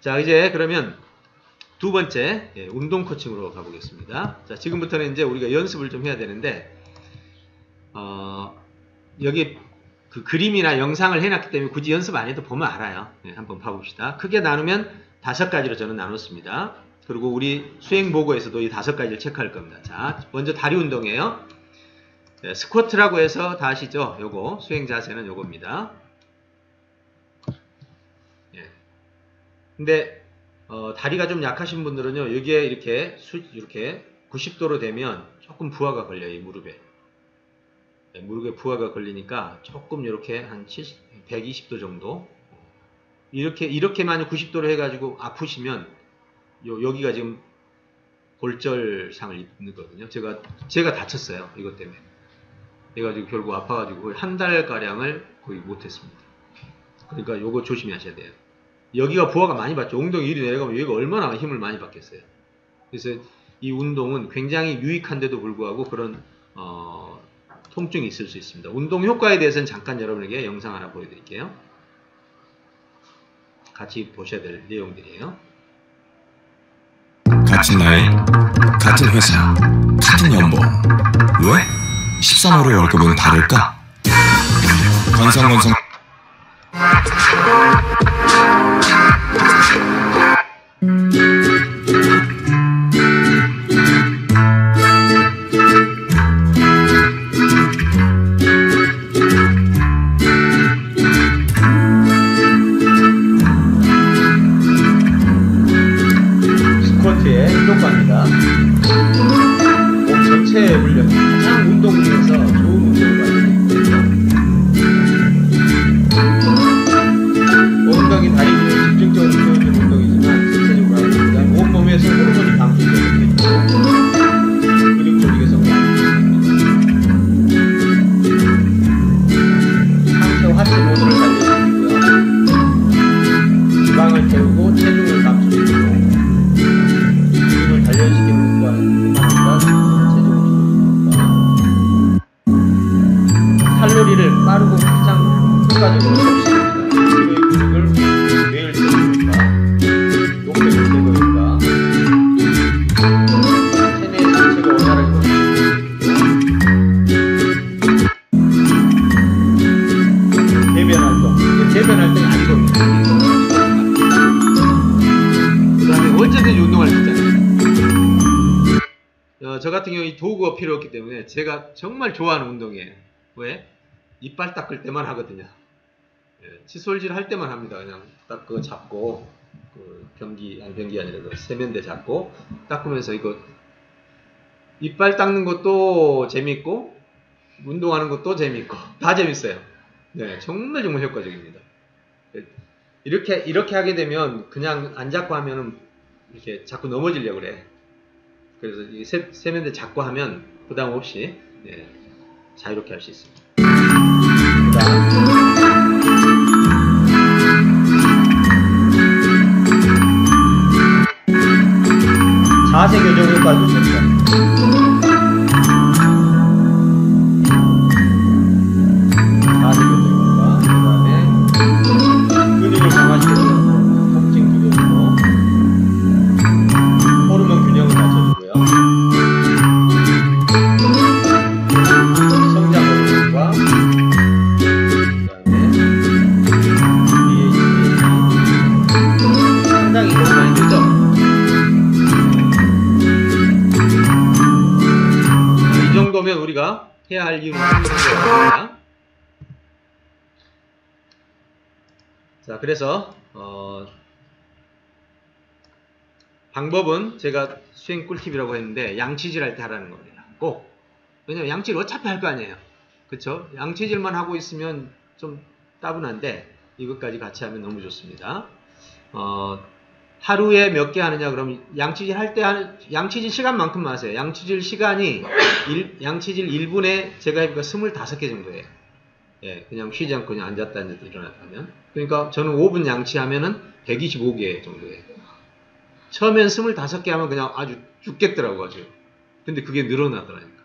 자, 이제 그러면 두 번째 운동 코칭으로 가보겠습니다. 자, 지금부터는 이제 우리가 연습을 좀 해야 되는데 여기 그 그림이나 영상을 해놨기 때문에 굳이 연습 안 해도 보면 알아요. 한번 봐봅시다. 크게 나누면 5가지로 저는 나눴습니다. 그리고 우리 수행 보고에서도 이 5가지를 체크할 겁니다. 자, 먼저 다리 운동이에요. 스쿼트라고 해서 다 아시죠? 요거 수행 자세는 요겁니다. 근데 다리가 좀 약하신 분들은요, 여기에 이렇게 90도로 되면 조금 부하가 걸려요. 이 무릎에. 무릎에 부하가 걸리니까 조금 이렇게 한 120도 정도. 이렇게 만약 90도로 해가지고 아프시면 여기가 지금 골절상을 입거든요. 제가 다쳤어요. 이것 때문에. 그래가지고 결국 아파가지고 한 달가량을 거의 못했습니다. 그러니까 요거 조심히 하셔야 돼요. 여기가 부하가 많이 받죠. 엉덩이 이리 내려가면 여기가 얼마나 힘을 많이 받겠어요. 그래서 이 운동은 굉장히 유익한데도 불구하고 그런 통증이 있을 수 있습니다. 운동 효과에 대해서는 잠깐 여러분에게 영상 하나 보여드릴게요. 같이 보셔야 될 내용들이에요. 같은 나이, 같은 회사, 같은 연봉. 왜? 13월의 월급은 다를까? 건성건성 스쿼트의 효과입니다. 몸 전체의 훈련, 가장 운동 중에서 좋은 운동으로 알고 있거든요. 엉덩이 다리 근육을 집중적으로 키워주는 운동이지만 전체적으로 하기보다 온몸에서 호르몬이 방출되는 게 있고 근육 조직의 성장이 좋습니다. 상체 하체 모두를 달려주고요. 지방을 태우고 체중을 감축시키고 근육을 단련시키는 것과 체중을 줄여줍니다. 칼로리를 빠르고 가장 효과적으로 섭취합니다. 근육을 매일 채워줍니다. 용백을 제거합니다. 체내 상체가 원활하게 돌아가고 대변 활동. 대변 활동이 아니거든요. 그 다음에 언제든지 운동할 수 있잖아요. 저 같은 경우 이 도구가 필요 없기 때문에 제가 정말 좋아하는 운동이에요. 왜? 이빨 닦을 때만 하거든요. 칫솔질 할 때만 합니다. 그냥 딱 그거 잡고 변기 아니라 그 세면대 잡고 닦으면서 이거 이빨 닦는 것도 재밌고 운동하는 것도 재밌고 다 재밌어요. 네, 정말 효과적입니다. 이렇게 하게 되면 그냥 안 잡고 하면은 이렇게 자꾸 넘어지려고 그래. 그래서 이 세면대 잡고 하면 부담 없이 자유롭게 할 수 있습니다. 자세 교정 효과도 좋죠. 자세 교정 효과, 그 다음에 근육을 강화시켜주는 통증 기능으로 호르몬 균형을 맞춰주고요. 성장 호르몬과 그 다음에 DHA 상당히 도움이 많이 되죠. 이 정도면 우리가 해야 할 이유는 충분합니다. 자, 그래서 방법은 제가 수행 꿀팁이라고 했는데 양치질 할 때 하라는 겁니다. 꼭. 왜냐면 양치질 어차피 할 거 아니에요. 그쵸? 양치질만 하고 있으면 좀 따분한데 이것까지 같이 하면 너무 좋습니다. 하루에 몇 개 하느냐 그러면 양치질 할 때 양치질 시간만큼 하세요. 양치질 시간이 양치질 1분에 제가 해보니까 25개 정도예요. 예, 그냥 쉬지 않고 그냥 앉았다 일어났다 하면. 그러니까 저는 5분 양치하면은 125개 정도예요. 처음엔 25개 하면 그냥 아주 죽겠더라고 아주. 근데 그게 늘어나더라니까.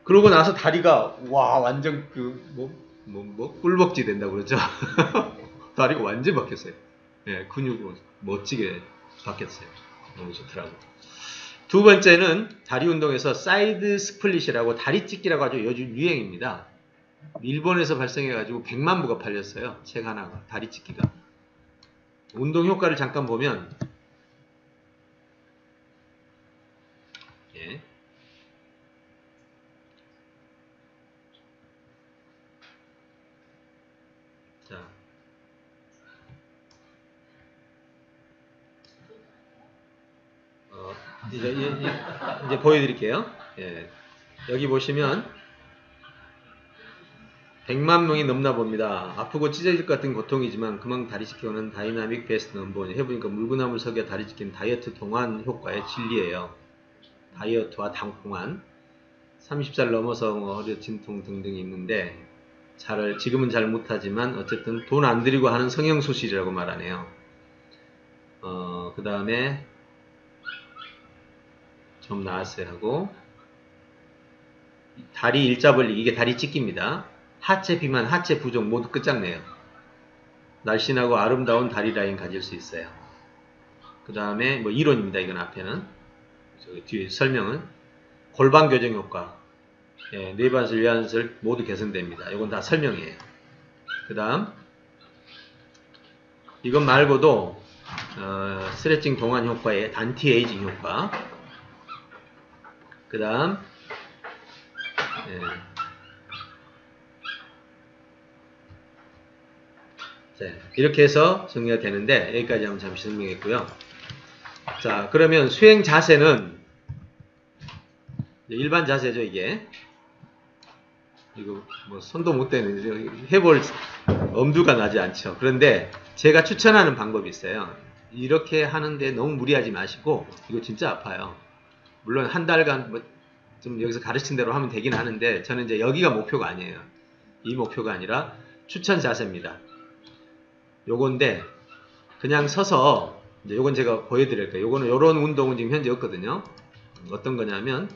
그러고 나서 다리가 와 완전 꿀벅지 된다고 그러죠. 다리가 완전 바뀌었어요. 예, 근육으로 멋지게 바뀌었어요. 너무 좋더라고요. 두 번째는 다리 운동에서 사이드 스플릿이라고 다리 찢기라고 아주 요즘 유행입니다. 일본에서 발생해가지고 100만 부가 팔렸어요. 책 하나가. 다리 찢기가. 운동 효과를 잠깐 보면 예. 자, 이제 보여드릴게요. 예. 여기 보시면 100만 명이 넘나 봅니다. 아프고 찢어질 것 같은 고통이지만 그만 다리 찢기는 다이나믹 베스트 넘버 해보니까 물구나무를 서게 다리 찢기는 다이어트 동안 효과의 진리예요. 다이어트와 당풍환 30살 넘어서 허리 진통 등등이 있는데 지금은 잘 못하지만 어쨌든 돈 안 들이고 하는 성형수술이라고 말하네요. 그 다음에 좀 나았어요 하고 다리 일자 벌리기 이게 다리 찢기입니다. 하체 비만, 하체 부종 모두 끝장내요. 날씬하고 아름다운 다리 라인 가질 수 있어요. 그 다음에 뭐 이론입니다. 이건 앞에는 저기 뒤에 설명은 골반 교정 효과, 예, 뇌반슬, 외환슬 모두 개선됩니다. 이건 다 설명이에요. 그 다음 이것 말고도 스트레칭 동안 효과의 안티에이징 효과. 그 다음 예. 자, 이렇게 해서 정리가 되는데 여기까지 한번 잠시 설명했고요. 자, 그러면 수행 자세는 일반 자세죠. 이게 이거 뭐 손도 못 대는 해볼 엄두가 나지 않죠. 그런데 제가 추천하는 방법이 있어요. 이렇게 하는데 너무 무리하지 마시고 이거 진짜 아파요. 물론 한 달간 뭐 좀 여기서 가르친 대로 하면 되긴 하는데 저는 이제 여기가 목표가 아니에요. 이 목표가 아니라 추천 자세입니다. 요건데 그냥 서서 이제 요건 제가 보여드릴 거예요. 요거는 요런 운동은 지금 현재 없거든요. 어떤 거냐면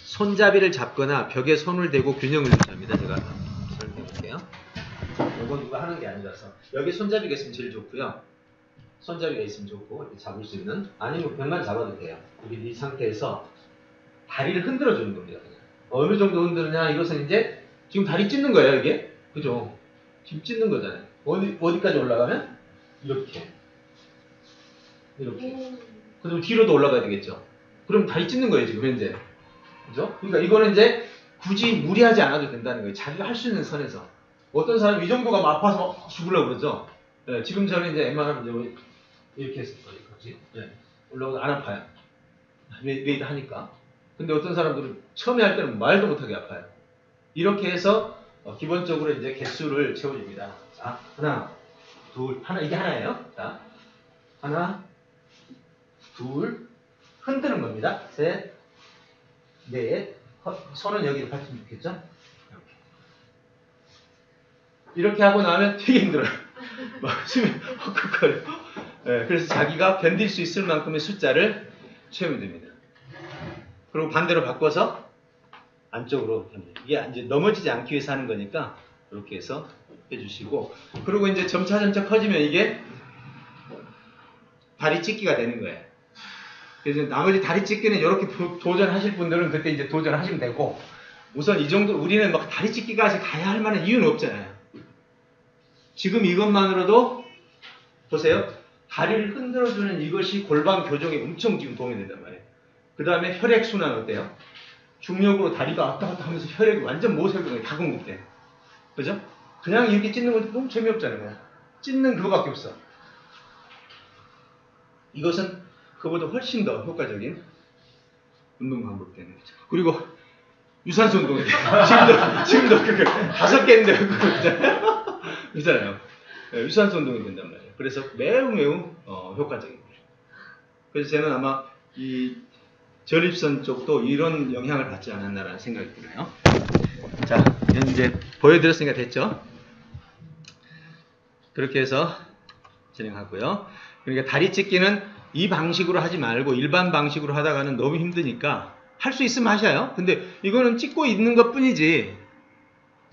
손잡이를 잡거나 벽에 손을 대고 균형을 유지합니다. 제가 설명할게요. 요건 누가 하는 게 아니라서 여기 손잡이가 있으면 제일 좋고요. 손잡이가 있으면 좋고 이렇게 잡을 수 있는 아니면 벽만 잡아도 돼요. 우리 이 상태에서 다리를 흔들어 주는 겁니다. 그냥. 어느 정도 흔드느냐 이것은 이제 지금 다리 찢는 거예요. 이게 그죠? 지금 찢는 거잖아요. 어디까지 올라가면 이렇게 그리고 뒤로도 올라가야 되겠죠. 그럼 다리 찢는 거예요 지금 현재. 그죠? 그러니까 이거는 이제 굳이 무리하지 않아도 된다는 거예요. 자기가 할 수 있는 선에서. 어떤 사람이 이 정도가 막 아파서 막 죽으려고 그러죠. 네, 지금 저는 이제 웬만하면 이렇게 했을 거예요. 네, 올라가도 안 아파요. 웨이트 하니까. 근데 어떤 사람들은 처음에 할 때는 말도 못하게 아파요. 이렇게 해서 기본적으로 이제 개수를 채워줍니다. 자, 하나, 둘, 하나, 이게 하나예요. 자, 하나, 둘, 흔드는 겁니다. 셋, 넷, 손은 여기로 펼치면 좋겠죠? 이렇게 하고 나면 되게 힘들어요. 막 숨이 헉헉거려. 네, 그래서 자기가 견딜 수 있을 만큼의 숫자를 채우면 됩니다. 그리고 반대로 바꿔서 안쪽으로 이게 이제 넘어지지 않기 위해서 하는 거니까 이렇게 해서 해주시고 그리고 이제 점차 커지면 이게 다리 찢기가 되는 거예요. 그래서 나머지 다리 찢기는 이렇게 도전하실 분들은 그때 이제 도전하시면 되고 우선 이 정도 우리는 막 다리 찢기까지 가야 할 만한 이유는 없잖아요. 지금 이것만으로도 보세요. 다리를 흔들어주는 이것이 골반 교정에 엄청 지금 도움이 된단 말이에요. 그 다음에 혈액순환 어때요? 중력으로 다리가 왔다 갔다 하면서 혈액이 완전 모세혈관이 다 공급돼. 그죠? 그냥 이렇게 찢는 것도 너무 재미없잖아요. 찢는 그거밖에 없어. 이것은 그보다 훨씬 더 효과적인 운동 방법 때문에. 그리고 유산소 운동이 지금도 그거 5개인데 그거 그렇잖아요. 유산소 운동이 된단 말이에요. 그래서 매우 효과적입니다. 그래서 저는 아마 이 전립선 쪽도 이런 영향을 받지 않았나라는 생각이 들어요. 자, 이제 보여드렸으니까 됐죠? 그렇게 해서 진행하고요. 그러니까 다리 찢기는 이 방식으로 하지 말고 일반 방식으로 하다가는 너무 힘드니까 할 수 있으면 하셔요. 근데 이거는 찢고 있는 것 뿐이지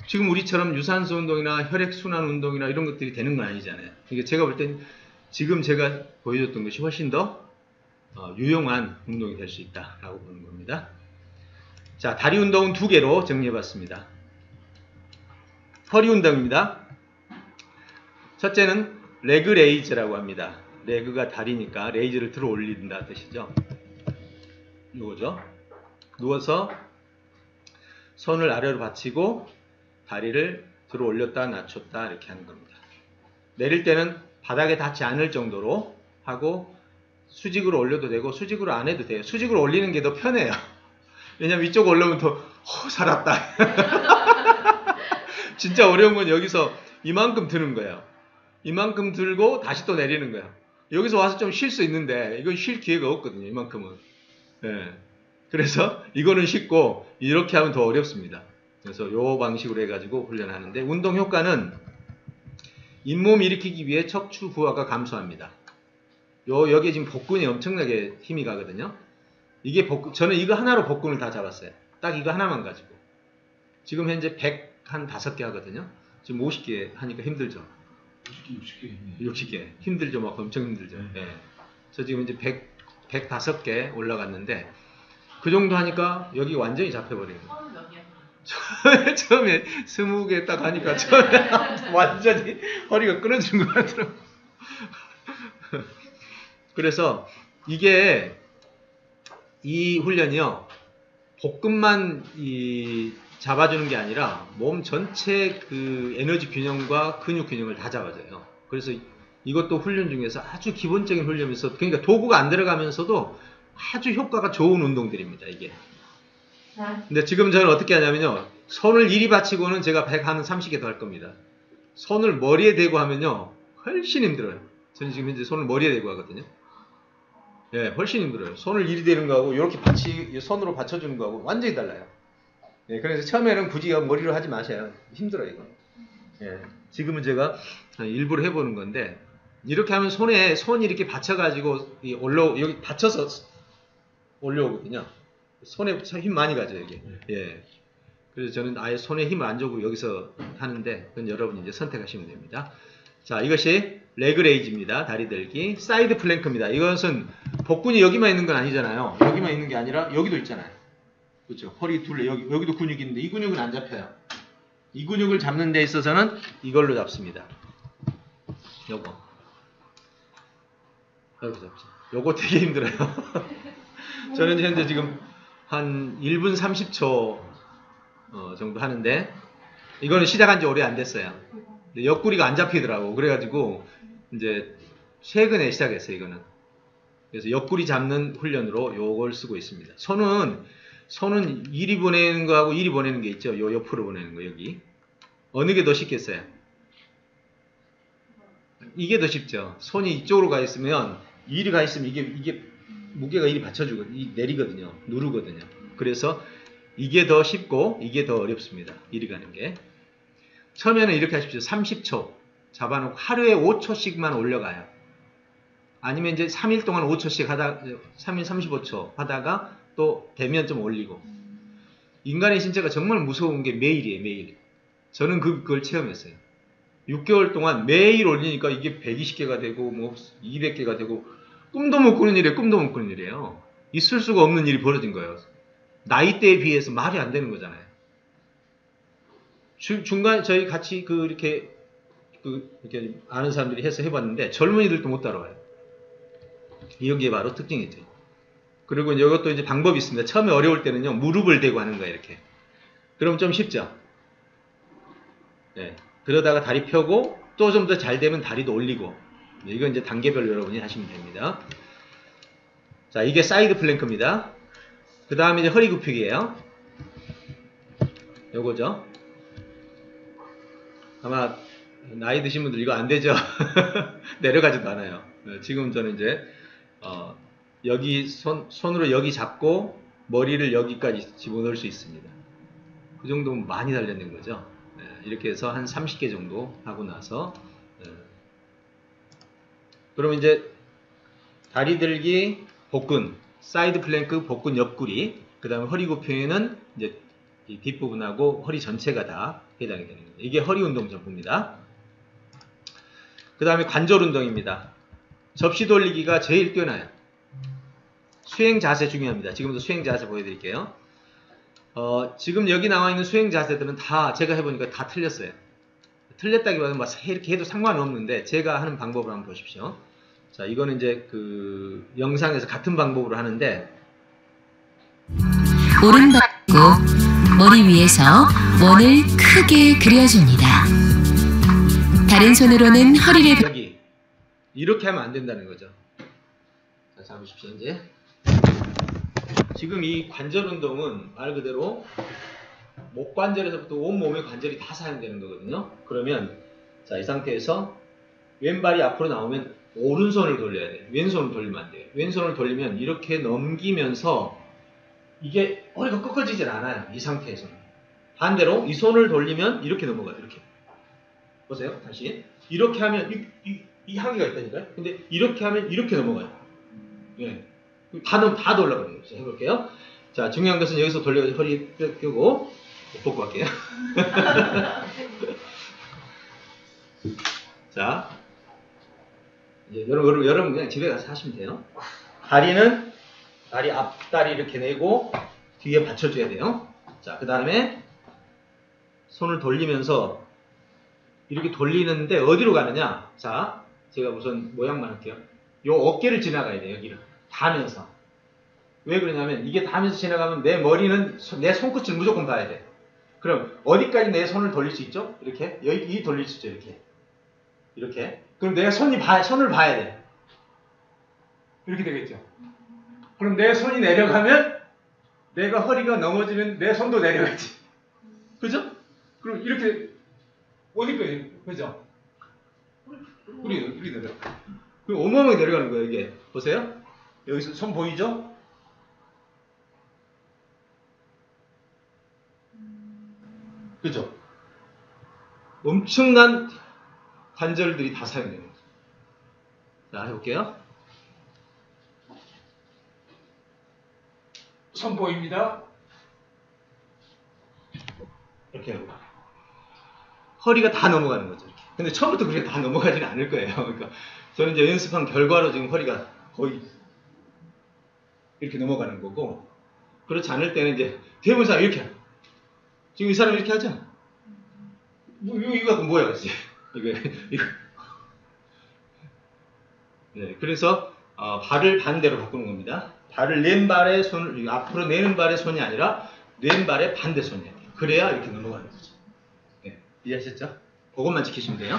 지금 우리처럼 유산소 운동이나 혈액순환 운동이나 이런 것들이 되는 건 아니잖아요. 이게 제가 볼 땐 지금 제가 보여줬던 것이 훨씬 더 유용한 운동이 될 수 있다라고 보는 겁니다. 자, 다리 운동은 두 개로 정리해봤습니다. 허리 운동입니다. 첫째는 레그 레이즈라고 합니다. 레그가 다리니까 레이즈를 들어 올린다 뜻이죠. 이거죠. 누워서 손을 아래로 받치고 다리를 들어 올렸다 낮췄다 이렇게 하는 겁니다. 내릴 때는 바닥에 닿지 않을 정도로 하고 수직으로 올려도 되고 수직으로 안 해도 돼요. 수직으로 올리는 게 더 편해요. 왜냐면 위쪽 올라오면 더 살았다. 진짜 어려운 건 여기서 이만큼 드는 거예요. 이만큼 들고 다시 또 내리는 거예요. 여기서 와서 좀 쉴 수 있는데 이건 쉴 기회가 없거든요. 이만큼은. 네. 그래서 이거는 쉽고 이렇게 하면 더 어렵습니다. 그래서 요 방식으로 해가지고 훈련하는데 운동 효과는 잇몸 일으키기 위해 척추 부하가 감소합니다. 여기에 지금 복근이 엄청나게 힘이 가거든요. 이게 저는 이거 하나로 복근을 다 잡았어요. 딱 이거 하나만 가지고. 지금 현재 105개 하거든요. 지금 50개 하니까 힘들죠. 60개. 힘들죠. 막 엄청 힘들죠. 네. 저 지금 이제 105개 올라갔는데 그 정도 하니까 여기 완전히 잡혀버려요. 처음에 20개 딱 하니까 처음에 완전히 허리가 끊어지는 것 같더라고요. 그래서 이 훈련이요. 복근만 잡아주는 게 아니라 몸 전체 그 에너지 균형과 근육 균형을 다 잡아줘요. 그래서 이것도 훈련 중에서 아주 기본적인 훈련이면서 그러니까 도구가 안 들어가면서도 아주 효과가 좋은 운동들입니다. 이게. 근데 지금 저는 어떻게 하냐면요. 손을 이리 받치고는 제가 130개 더 할 겁니다. 손을 머리에 대고 하면요. 훨씬 힘들어요. 저는 지금 현재 손을 머리에 대고 하거든요. 예, 훨씬 힘들어요. 손을 이리 대는 거하고 이렇게 손으로 받쳐주는 거하고 완전히 달라요. 예, 그래서 처음에는 굳이 머리로 하지 마셔요. 힘들어요, 이거. 예, 지금은 제가 일부러 해보는 건데 이렇게 하면 손이 이렇게 받쳐가지고 여기 받쳐서 올려오거든요. 손에 힘 많이 가죠, 이게. 예. 그래서 저는 아예 손에 힘을 안 주고 여기서 하는데 그건 여러분이 이제 선택하시면 됩니다. 자, 이것이 레그 레이즈입니다. 다리 들기. 사이드 플랭크입니다. 이것은 복근이 여기만 있는 건 아니잖아요. 여기만 있는 게 아니라 여기도 있잖아요. 그렇죠. 허리 둘레 여기도 근육이 있는데 이 근육은 안 잡혀요. 이 근육을 잡는 데 있어서는 이걸로 잡습니다. 요거 잡죠. 요거 되게 힘들어요. 저는 현재 지금 한 1분 30초 정도 하는데 이거는 시작한 지 오래 안 됐어요. 옆구리가 안 잡히더라고. 그래가지고 이제 최근에 시작했어요. 이거는. 그래서 옆구리 잡는 훈련으로 요걸 쓰고 있습니다. 손은 이리 보내는 거하고 이리 보내는 게 있죠. 요 옆으로 보내는 거 여기. 어느 게 더 쉽겠어요? 이게 더 쉽죠. 손이 이쪽으로 가 있으면 이리 가 있으면 이게 무게가 이리 받쳐주고 내리거든요. 누르거든요. 그래서 이게 더 쉽고 이게 더 어렵습니다. 이리 가는 게. 처음에는 이렇게 하십시오. 30초 잡아놓고 하루에 5초씩만 올려가요. 아니면 이제 3일 동안 5초씩 3일 35초 하다가 또 되면 좀 올리고. 인간의 신체가 정말 무서운 게 매일이에요. 매일. 저는 그걸 체험했어요. 6개월 동안 매일 올리니까 이게 120개가 되고 뭐 200개가 되고 꿈도 못 꾸는 일이에요. 있을 수가 없는 일이 벌어진 거예요. 나이대에 비해서 말이 안 되는 거잖아요. 중간에 저희 같이 이렇게 아는 사람들이 해서 해봤는데 젊은이들도 못 따라와요. 이게 바로 특징이죠. 그리고 이것도 이제 방법이 있습니다. 처음에 어려울 때는요, 무릎을 대고 하는 거예요, 이렇게. 그럼 좀 쉽죠? 네. 그러다가 다리 펴고 또 좀 더 잘 되면 다리도 올리고. 이건 이제 단계별로 여러분이 하시면 됩니다. 자, 이게 사이드 플랭크입니다. 그 다음에 이제 허리 굽히기예요. 요거죠. 아마 나이 드신 분들 이거 안 되죠. 내려가지도 않아요. 지금 저는 이제 여기 손으로 여기 잡고 머리를 여기까지 집어넣을 수 있습니다. 그 정도면 많이 단련된 거죠. 이렇게 해서 한 30개 정도 하고 나서 그러면 이제 다리 들기, 복근, 사이드 플랭크, 복근 옆구리, 그 다음에 허리 굽히기는 이제 이 뒷부분하고 허리 전체가 다 해당이 되는 거예요. 이게 허리 운동 전부입니다. 그 다음에 관절 운동입니다. 접시 돌리기가 제일 뛰어나요. 수행 자세 중요합니다. 지금부터 수행 자세 보여드릴게요. 지금 여기 나와 있는 수행 자세들은 다 제가 해보니까 다 틀렸어요. 틀렸다기보다는 막 이렇게 해도 상관없는데 제가 하는 방법을 한번 보십시오. 자, 이거는 이제 그 영상에서 같은 방법으로 하는데 오른발로 머리 위에서 원을 크게 그려줍니다. 다른 손으로는 허리를 여기 이렇게 하면 안 된다는 거죠. 자, 잡으십시오. 이제 지금 이 관절 운동은 말 그대로 목 관절에서부터 온몸의 관절이 다 사용되는 거거든요. 그러면 자, 이 상태에서 왼발이 앞으로 나오면 오른손을 돌려야 돼요. 왼손을 돌리면 안 돼요. 왼손을 돌리면 이렇게 넘기면서 이게 허리가 꺾어지질 않아요. 이 상태에서는. 반대로 이 손을 돌리면 이렇게 넘어가요. 이렇게. 보세요. 다시. 이렇게 하면 이 항이가 있다니까요. 근데 이렇게 하면 이렇게 넘어가요. 예. 다 돌아가는 거죠. 해볼게요. 자, 중요한 것은 여기서 돌려 허리 펴고 벗고 갈게요. 자, 이제 여러분 그냥 집에 가서 하시면 돼요. 다리 앞다리 이렇게 내고 뒤에 받쳐줘야 돼요. 자, 그 다음에 손을 돌리면서 이렇게 돌리는데 어디로 가느냐? 자, 제가 우선 모양만 할게요. 요 어깨를 지나가야 돼요. 여기를 닿으면서. 왜 그러냐면 이게 닿으면서 지나가면 내 머리는 내 손끝을 무조건 봐야 돼. 그럼 어디까지 내 손을 돌릴 수 있죠? 이렇게 여기 돌릴 수 있죠. 이렇게. 그럼 내가 손을 봐야 돼. 이렇게 되겠죠. 그럼 내 손이 내려가면 내가 허리가 넘어지면 내 손도 내려가지. 그죠? 그럼 이렇게 어디까지? 그죠? 우리 내려. 그럼 어마어마하게 내려가는 거예요. 이게 보세요. 여기서 손 보이죠? 그죠? 엄청난 관절들이 다 사용되는 거죠. 자, 해볼게요. 손 보입니다. 이렇게 해보고. 허리가 다 넘어가는 거죠. 이렇게. 근데 처음부터 그렇게 다 넘어가지는 않을 거예요. 그러니까 저는 이제 연습한 결과로 지금 허리가 거의 이렇게 넘어가는 거고, 그렇지 않을 때는 이제 대부분 사람 이렇게 해요. 지금 이 사람 이렇게 하죠? 이거 뭐야, 그치? 이거. 네, 그래서 발을 반대로 바꾸는 겁니다. 발을 왼발에 손을 앞으로 내는 발의 손이 아니라 왼발의 반대 손이에요. 그래야 이렇게 넘어가는 거죠. 네, 이해하셨죠? 그것만 지키시면 돼요.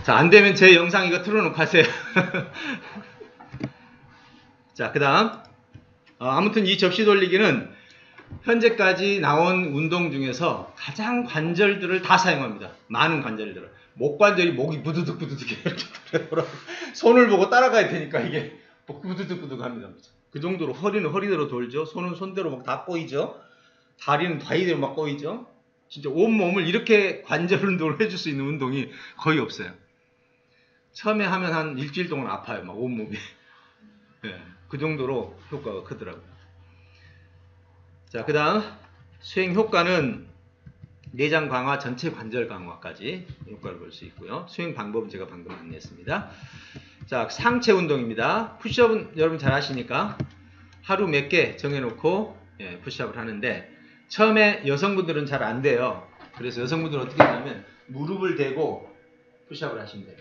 자, 안 되면 제 영상 이거 틀어놓고 하세요. 자, 그 다음 아무튼 이 접시 돌리기는 현재까지 나온 운동 중에서 가장 관절들을 다 사용합니다. 많은 관절들을. 목 관절이 목이 부두둑 이렇게 돌아요. 손을 보고 따라가야 되니까 이게 부두둑 합니다. 그 정도로 허리는 허리대로 돌죠. 손은 손대로 막 다 꼬이죠. 다리는 다리대로 막 꼬이죠. 진짜 온몸을 이렇게 관절 운동을 해줄 수 있는 운동이 거의 없어요. 처음에 하면 한 일주일 동안 아파요. 막 온몸이. 네, 그 정도로 효과가 크더라고요. 자, 그 다음 수행 효과는 내장 강화, 전체 관절 강화까지 효과를 볼 수 있고요. 수행 방법은 제가 방금 안내했습니다. 자, 상체 운동입니다. 푸시업은 여러분 잘 아시니까 하루 몇 개 정해놓고 푸시업을 하는데, 처음에 여성분들은 잘 안 돼요. 그래서 여성분들은 어떻게 하냐면 무릎을 대고 푸시업을 하시면 돼요.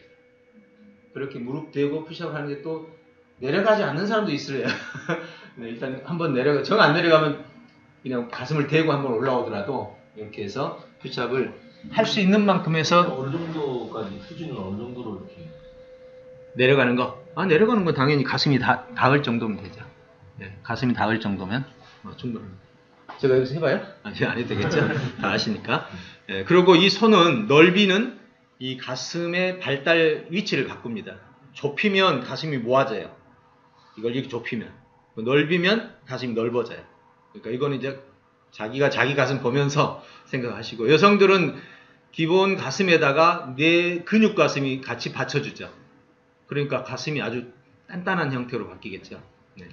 그렇게 무릎 대고 푸시업을 하는 게 또 내려가지 않는 사람도 있어요. 네, 일단 한번 정 안 내려가면 그냥 가슴을 대고 한번 올라오더라도 이렇게 해서 푸시업을 할 수 있는 만큼 해서. 어느 정도까지 수준은 어느 정도로 이렇게 내려가는 거? 내려가는 건 당연히 가슴이 닿을 정도면 되죠. 네, 가슴이 닿을 정도면 충분합니다. 제가 여기서 해봐요? 안 해도 되겠죠? 다 아시니까. 네, 그리고 이 손은 넓이는 이 가슴의 발달 위치를 바꿉니다. 좁히면 가슴이 모아져요. 이걸 이렇게 좁히면. 넓이면 가슴이 넓어져요. 그러니까 이거는 이제 자기가 자기 가슴 보면서 생각하시고, 여성들은 기본 가슴에다가 내 근육 가슴이 같이 받쳐주죠. 그러니까 가슴이 아주 단단한 형태로 바뀌겠죠. 네.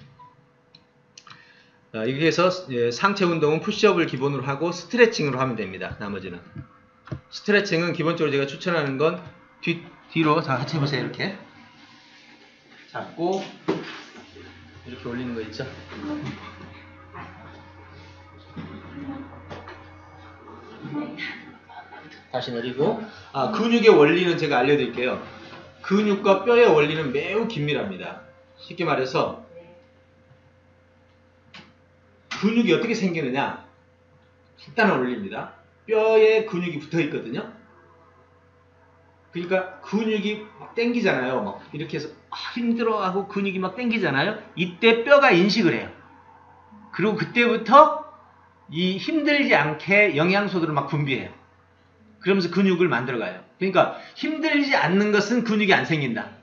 이렇게 해서 상체 운동은 푸시업을 기본으로 하고 스트레칭으로 하면 됩니다. 나머지는. 스트레칭은 기본적으로 제가 추천하는 건 뒤로 자 같이 해보세요. 이렇게 잡고 이렇게 올리는 거 있죠. 다시 내리고. 근육의 원리는 제가 알려드릴게요. 근육과 뼈의 원리는 매우 긴밀합니다. 쉽게 말해서 근육이 어떻게 생기느냐, 간단한 원리입니다. 뼈에 근육이 붙어 있거든요. 그러니까 근육이 막 땡기잖아요. 막 이렇게 해서 힘들어하고 근육이 막 땡기잖아요. 이때 뼈가 인식을 해요. 그리고 그때부터 이 힘들지 않게 영양소들을 막 분비해요. 그러면서 근육을 만들어가요. 그러니까 힘들지 않는 것은 근육이 안 생긴다.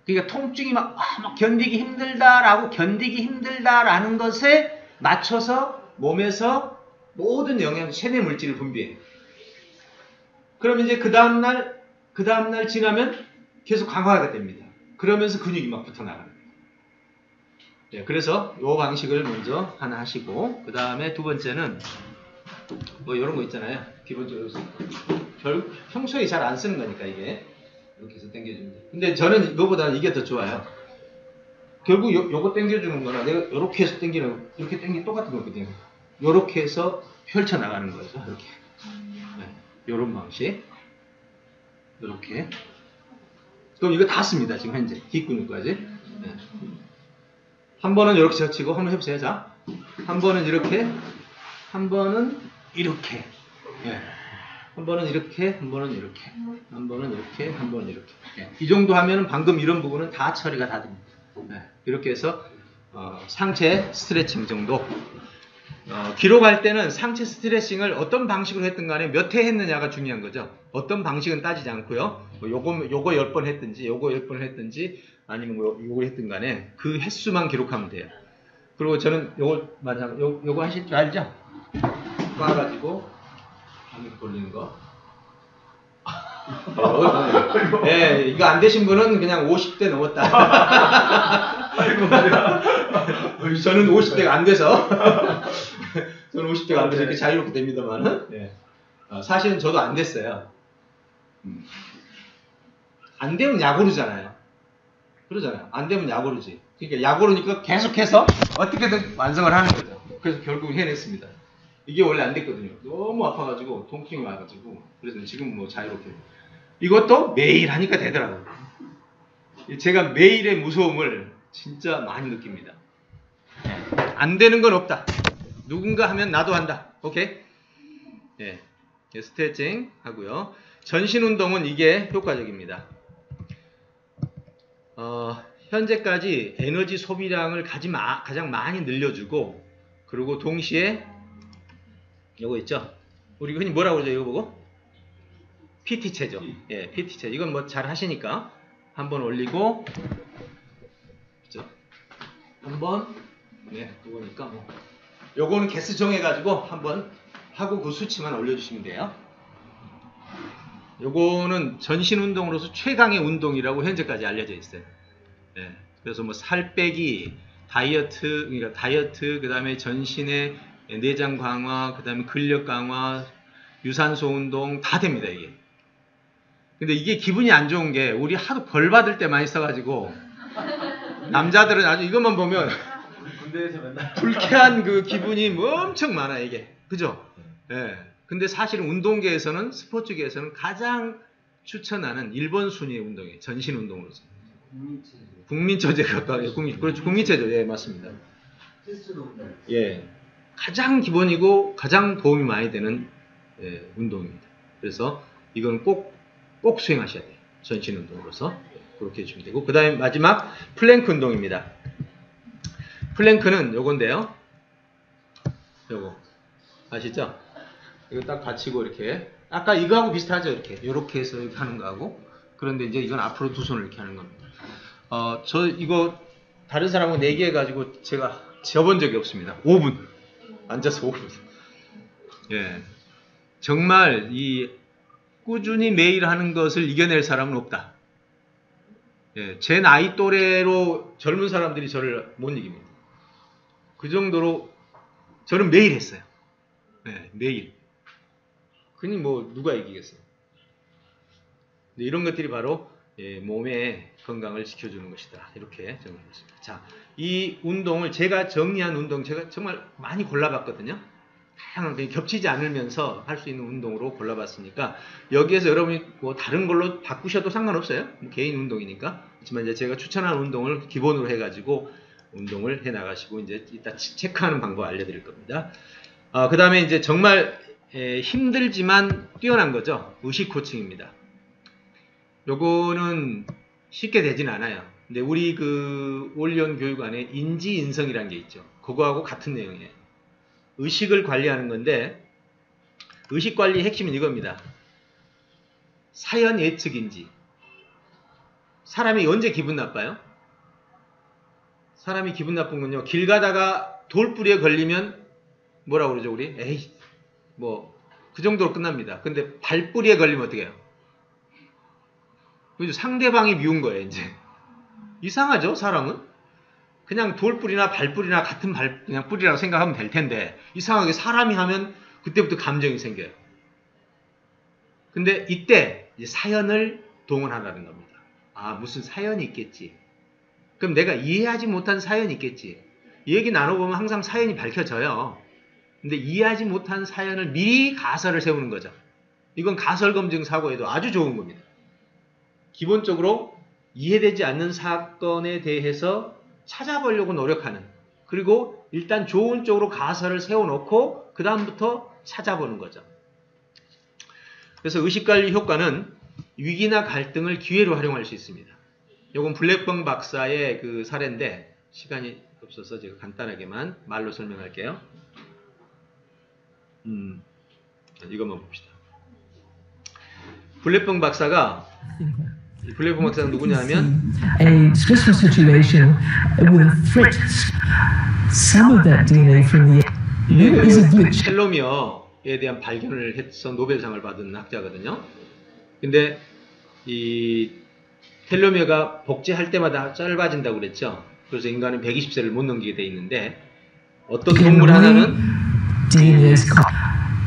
그러니까 통증이 막 견디기 힘들다라는 것에 맞춰서 몸에서 모든 영양 체내 물질을 분비해요. 그러면 이제 그 다음날 지나면 계속 강화가 됩니다. 그러면서 근육이 막 붙어 나가는 거예요. 네, 그래서 이 방식을 먼저 하나 하시고, 그 다음에 두 번째는 뭐 이런 거 있잖아요. 기본적으로 평소에 잘 안 쓰는 거니까 이게 이렇게 해서 당겨줍니다. 근데 저는 이거보다는 이게 더 좋아요. 결국 요거 당겨주는 거나 내가 이렇게 해서 당기는, 이렇게 당기는 똑같은 거거든요. 이렇게 해서 펼쳐 나가는 거죠. 이렇게. 네, 요런 방식. 이렇게. 그럼 이거 다 씁니다. 지금 현재 뒷근육까지. 네. 한 번은 이렇게 젖히고 한번 해보세요. 자, 한 번은 이렇게, 한 번은 이렇게. 네. 한 번은 이렇게, 한 번은 이렇게, 한 번은 이렇게, 한 번은 이렇게. 네. 이 정도 하면은 방금 이런 부분은 다 처리가 다 됩니다. 네. 이렇게 해서 상체 스트레칭 정도. 기록할 때는 상체 스트레칭을 어떤 방식으로 했든 간에 몇 회 했느냐가 중요한 거죠. 어떤 방식은 따지지 않고요. 뭐 요거 10번 했든지, 요거 10번 했든지, 아니면 뭐 요걸 했든 간에 그 횟수만 기록하면 돼요. 그리고 저는 요거 하실 줄 알죠? 꽈가지고 이렇게 돌리는 거. 네, 이거 안 되신 분은 그냥 50대 넘었다. 저는 50대가 안 돼서 저는 50대가 안 돼서 이렇게 자유롭게 됩니다만은, 네. 사실은 저도 안 됐어요. 안 되면 약오르잖아요. 그러잖아요. 안 되면 약오르지. 그러니까 약오르니까 계속해서 어떻게든 완성을 하는 거죠. 그래서 결국 해냈습니다. 이게 원래 안 됐거든요. 너무 아파가지고 통증이 와가지고. 그래서 지금 뭐 자유롭게. 이것도 매일 하니까 되더라고요. 제가 매일의 무서움을 진짜 많이 느낍니다. 안 되는 건 없다. 누군가 하면 나도 한다. 오케이? 예. 스트레칭 하고요. 전신 운동은 이게 효과적입니다. 현재까지 에너지 소비량을 가장 많이 늘려주고, 그리고 동시에 요거 있죠? 우리 흔히 뭐라고 그러죠? 이거 보고? PT 체죠. 예, PT 체. 이건 뭐 잘 하시니까 한번 올리고, 그죠? 한번, 네, 그거니까 뭐. 요거는 개수 정해가지고 한번 하고 그 수치만 올려주시면 돼요. 요거는 전신 운동으로서 최강의 운동이라고 현재까지 알려져 있어요. 예, 그래서 뭐 살 빼기, 다이어트, 그 다음에 전신의 내장 강화, 그 다음에 근력 강화, 유산소 운동 다 됩니다, 이게. 근데 이게 기분이 안 좋은 게, 우리 하도 벌 받을 때 많이 써가지고 남자들은 아주 이것만 보면 군대에서 맨날 불쾌한 그 기분이 엄청 많아, 이게. 그죠? 예. 근데 사실은 운동계에서는, 스포츠계에서는 가장 추천하는 1번 순위의 운동이에요. 전신 운동으로서. 국민체제 가까워요. 그렇죠. 국민체제. 예, 맞습니다. 예. 가장 기본이고 가장 도움이 많이 되는 운동입니다. 그래서 이건 꼭 수행하셔야 돼요. 전신 운동으로서. 그렇게 해주면 되고. 그 다음에 마지막 플랭크 운동입니다. 플랭크는 요건데요. 요거. 아시죠? 이거 딱 받치고 이렇게. 아까 이거하고 비슷하죠? 이렇게 해서 이렇게 하는 거하고. 그런데 이제 이건 앞으로 두 손을 이렇게 하는 겁니다. 저 이거 다른 사람하고 내기해가지고 제가 져본 적이 없습니다. 5분. 앉아서 5분. 예. 정말 꾸준히 매일 하는 것을 이겨낼 사람은 없다. 예. 제 나이 또래로 젊은 사람들이 저를 못 이깁니다. 그 정도로 저는 매일 했어요. 네, 매일. 그니 뭐 누가 이기겠어요. 이런 것들이 바로 몸의 건강을 지켜주는 것이다. 이렇게 정리했습니다. 자, 이 운동을 제가 정리한 운동 제가 정말 많이 골라봤거든요. 다양하게 겹치지 않으면서 할 수 있는 운동으로 골라봤으니까 여기에서 여러분이 뭐 다른 걸로 바꾸셔도 상관없어요. 뭐 개인 운동이니까. 하지만 이제 제가 추천한 운동을 기본으로 해가지고 운동을 해 나가시고 이제 이따 체크하는 방법 알려드릴 겁니다. 그 다음에 이제 정말 힘들지만 뛰어난 거죠. 의식 코칭입니다. 요거는 쉽게 되진 않아요. 근데 우리 그 올리온 교육 안에 인지인성이라는 게 있죠. 그거하고 같은 내용이에요. 의식을 관리하는 건데 의식 관리의 핵심은 이겁니다. 사연 예측인지. 사람이 언제 기분 나빠요? 사람이 기분 나쁜 건요. 길 가다가 돌뿌리에 걸리면 뭐라고 그러죠 우리? 에이 뭐 그 정도로 끝납니다. 근데 발뿌리에 걸리면 어떻게 해요? 상대방이 미운 거예요 이제. 이상하죠 사람은? 그냥 돌뿌리나 발뿌리나 같은 그냥 뿌리라고 생각하면 될 텐데 이상하게 사람이 하면 그때부터 감정이 생겨요. 근데 이때 이제 사연을 동원하라는 겁니다. 아 무슨 사연이 있겠지. 그럼 내가 이해하지 못한 사연이 있겠지. 이 얘기 나눠보면 항상 사연이 밝혀져요. 근데 이해하지 못한 사연을 미리 가설을 세우는 거죠. 이건 가설검증 사고에도 아주 좋은 겁니다. 기본적으로 이해되지 않는 사건에 대해서 찾아보려고 노력하는, 그리고 일단 좋은 쪽으로 가설을 세워놓고 그 다음부터 찾아보는 거죠. 그래서 의식관리 효과는 위기나 갈등을 기회로 활용할 수 있습니다. 요건 블랙벙 박사의 그 사례인데 시간이 없어서 제가 간단하게만 말로 설명할게요. 이것만 봅시다. 블랙벙 박사가 누구냐면 a stressful situation with a threat. Some of that DNA from the there is a glitch. 텔로미어에 대한 발견을 해서 노벨상을 받은 학자거든요. 근데 이 텔로미어가 복제할 때마다 짧아진다고 그랬죠. 그래서 인간은 120세를 못 넘기게 돼 있는데 어떤 동물 하나는 DNA is caught.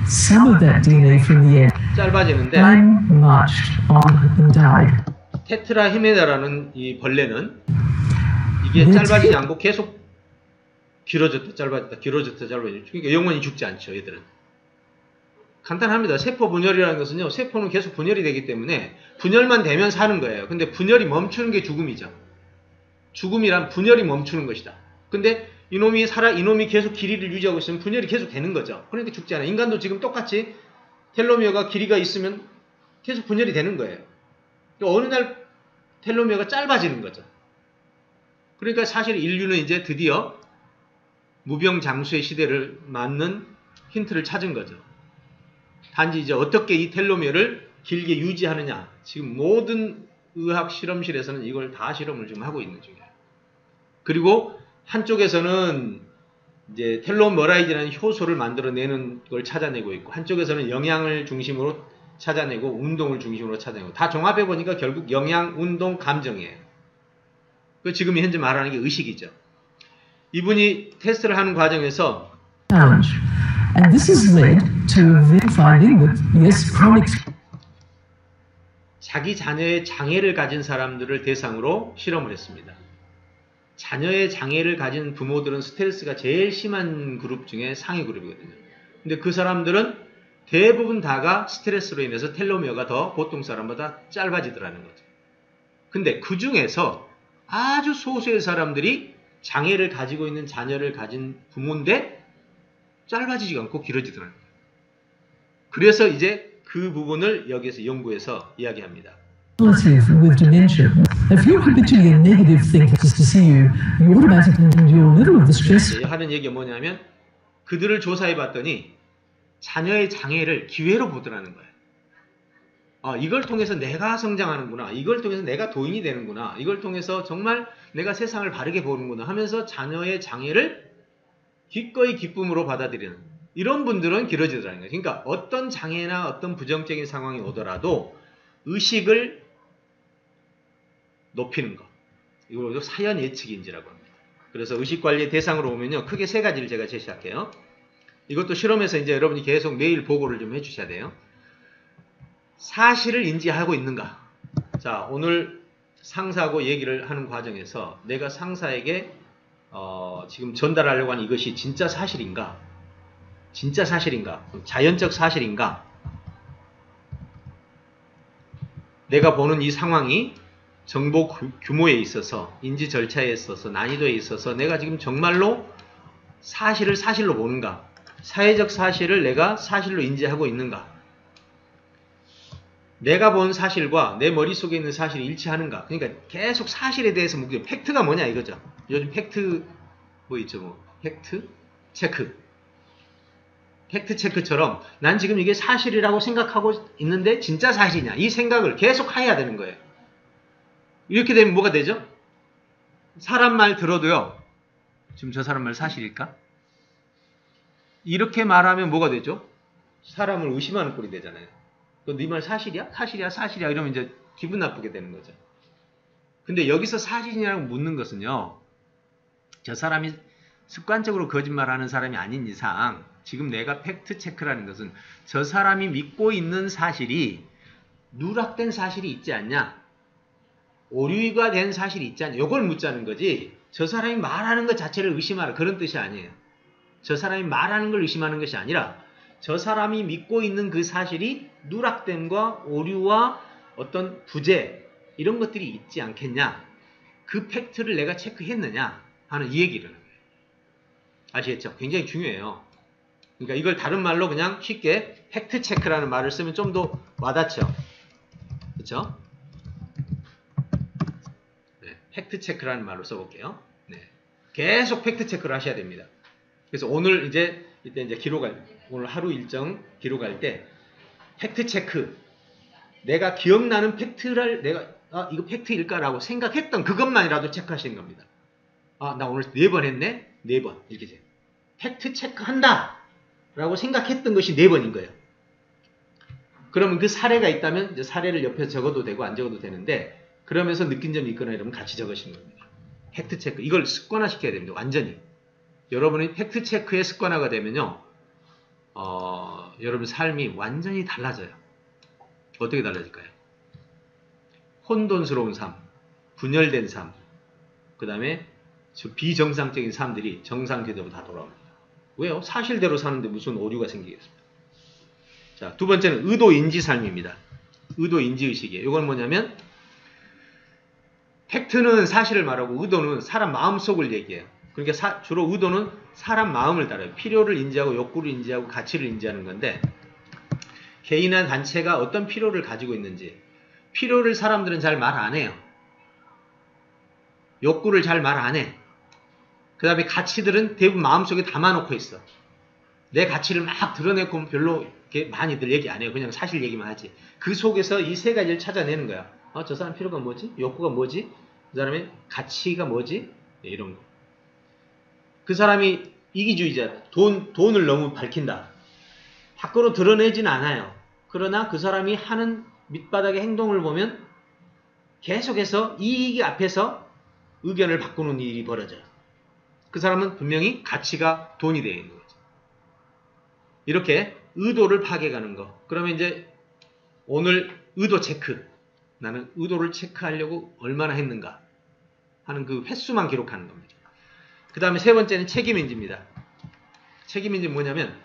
Some of that DNA from the end 짧아지는데 marched on and died. 테트라 히메나라는 이 벌레는 이게 짧아지지 않고 계속 길어졌다 짧아졌다 길어졌다 짧아졌다. 그러니까 영원히 죽지 않죠. 얘들은. 간단합니다. 세포 분열이라는 것은요. 세포는 계속 분열이 되기 때문에 분열만 되면 사는 거예요. 근데 분열이 멈추는 게 죽음이죠. 죽음이란 분열이 멈추는 것이다. 근데 이놈이 계속 길이를 유지하고 있으면 분열이 계속 되는 거죠. 그러니까 죽지 않아요. 인간도 지금 똑같이 텔로미어가 길이가 있으면 계속 분열이 되는 거예요. 그러니까 어느 날 텔로미어가 짧아지는 거죠. 그러니까 사실 인류는 이제 드디어 무병장수의 시대를 맞는 힌트를 찾은 거죠. 단지 이제 어떻게 이 텔로미어를 길게 유지하느냐. 지금 모든 의학 실험실에서는 이걸 다 실험을 지금 하고 있는 중이에요. 그리고 한쪽에서는 이제 텔로머라이즈라는 효소를 만들어내는 걸 찾아내고 있고, 한쪽에서는 영양을 중심으로 찾아내고 운동을 중심으로 찾아내고, 다 종합해 보니까 결국 영양, 운동, 감정이에요. 그 지금 현재 말하는 게 의식이죠. 이분이 테스트를 하는 과정에서 And this has led to them finding that yes, chronic 자기 자녀의 장애를 가진 사람들을 대상으로 실험을 했습니다. 자녀의 장애를 가진 부모들은 스트레스가 제일 심한 그룹 중에 상위 그룹이거든요. 근데 그 사람들은 대부분 다가 스트레스로 인해서 텔로미어가 더 보통 사람보다 짧아지더라는 거죠. 근데 그 중에서 아주 소수의 사람들이 장애를 가지고 있는 자녀를 가진 부모인데 짧아지지 않고 길어지더라는 거예요. 그래서 이제 그 부분을 여기에서 연구해서 이야기합니다. with dementia. If you're habitually a negative thinker to see you, you automatically your level of the stress. 하는 얘기가 뭐냐면 그들을 조사해 봤더니 자녀의 장애를 기회로 보더라는 거예요. 이걸 통해서 내가 성장하는구나. 이걸 통해서 내가 도인이 되는구나. 이걸 통해서 정말 내가 세상을 바르게 보는구나 하면서 자녀의 장애를 기꺼이 기쁨으로 받아들이는 이런 분들은 길어지더라는 거예요. 그러니까 어떤 장애나 어떤 부정적인 상황이 오더라도 의식을 높이는 것. 이걸 사연 예측인지라고 합니다. 그래서 의식관리의 대상으로 오면요. 크게 세 가지를 제가 제시할게요. 이것도 실험에서 이제 여러분이 계속 매일 보고를 좀 해주셔야 돼요. 사실을 인지하고 있는가? 자, 오늘 상사하고 얘기를 하는 과정에서 내가 상사에게 지금 전달하려고 하는 이것이 진짜 사실인가? 진짜 사실인가? 자연적 사실인가? 내가 보는 이 상황이 정보 규모에 있어서, 인지 절차에 있어서, 난이도에 있어서 내가 지금 정말로 사실을 사실로 보는가? 사회적 사실을 내가 사실로 인지하고 있는가? 내가 본 사실과 내 머릿속에 있는 사실이 일치하는가? 그러니까 계속 사실에 대해서 묻고, 팩트가 뭐냐 이거죠. 요즘 팩트 뭐 있죠, 뭐 팩트 체크, 팩트 체크처럼 난 지금 이게 사실이라고 생각하고 있는데 진짜 사실이냐, 이 생각을 계속 해야 되는 거예요. 이렇게 되면 뭐가 되죠? 사람 말 들어도요, 지금 저 사람 말 사실일까? 이렇게 말하면 뭐가 되죠? 사람을 의심하는 꼴이 되잖아요. 네 말 사실이야? 사실이야? 사실이야? 이러면 이제 기분 나쁘게 되는 거죠. 근데 여기서 사실이냐고 묻는 것은요, 저 사람이 습관적으로 거짓말하는 사람이 아닌 이상 지금 내가 팩트 체크라는 것은 저 사람이 믿고 있는 사실이 누락된 사실이 있지 않냐, 오류가 된 사실이 있지 않냐, 이걸 묻자는 거지, 저 사람이 말하는 것 자체를 의심하라 그런 뜻이 아니에요. 저 사람이 말하는 걸 의심하는 것이 아니라 저 사람이 믿고 있는 그 사실이 누락됨과 오류와 어떤 부재 이런 것들이 있지 않겠냐, 그 팩트를 내가 체크했느냐 하는 이 얘기를 하는 거예요. 아시겠죠? 굉장히 중요해요. 그러니까 이걸 다른 말로 그냥 쉽게 팩트 체크라는 말을 쓰면 좀 더 와닿죠. 그렇죠? 네, 팩트 체크라는 말로 써볼게요. 네, 계속 팩트 체크를 하셔야 됩니다. 그래서 오늘 이제 기록할, 오늘 하루 일정 기록할 때 팩트 체크, 내가 기억나는 팩트를 내가 이거 팩트일까라고 생각했던 그것만이라도 체크하시는 겁니다. 나 오늘 4번 했네? 4번 이렇게 돼요. 팩트 체크한다 라고 생각했던 것이 4번인 거예요. 그러면 그 사례가 있다면 이제 사례를 옆에 적어도 되고 안 적어도 되는데, 그러면서 느낀 점이 있거나 이러면 같이 적으시는 겁니다. 팩트 체크, 이걸 습관화 시켜야 됩니다. 완전히. 여러분이 팩트 체크에 습관화가 되면요, 여러분 삶이 완전히 달라져요. 어떻게 달라질까요? 혼돈스러운 삶, 분열된 삶, 그 다음에 비정상적인 삶들이 정상 궤도로 다 돌아옵니다. 왜요? 사실대로 사는데 무슨 오류가 생기겠습니까? 자, 두 번째는 의도인지 삶입니다. 의도인지의식이에요. 이건 뭐냐면, 팩트는 사실을 말하고 의도는 사람 마음속을 얘기해요. 그러니까 주로 의도는 사람 마음을 따라요. 필요를 인지하고 욕구를 인지하고 가치를 인지하는 건데, 개인이나 단체가 어떤 필요를 가지고 있는지, 필요를 사람들은 잘 말 안 해요. 욕구를 잘 말 안 해. 그 다음에 가치들은 대부분 마음속에 담아놓고 있어. 내 가치를 막 드러내고 별로 이렇게 많이들 얘기 안 해요. 그냥 사실 얘기만 하지. 그 속에서 이 세 가지를 찾아내는 거야. 저 사람 필요가 뭐지? 욕구가 뭐지? 그 사람의 가치가 뭐지? 네, 이런 거. 그 사람이 이기주의자, 돈을 너무 밝힌다. 밖으로 드러내지는 않아요. 그러나 그 사람이 하는 밑바닥의 행동을 보면 계속해서 이익이 앞에서 의견을 바꾸는 일이 벌어져요. 그 사람은 분명히 가치가 돈이 되어 있는 거죠. 이렇게 의도를 파괴가는 거. 그러면 이제 오늘 의도 체크. 나는 의도를 체크하려고 얼마나 했는가 하는 그 횟수만 기록하는 겁니다. 그 다음에 세 번째는 책임인지입니다. 책임인지는 뭐냐면,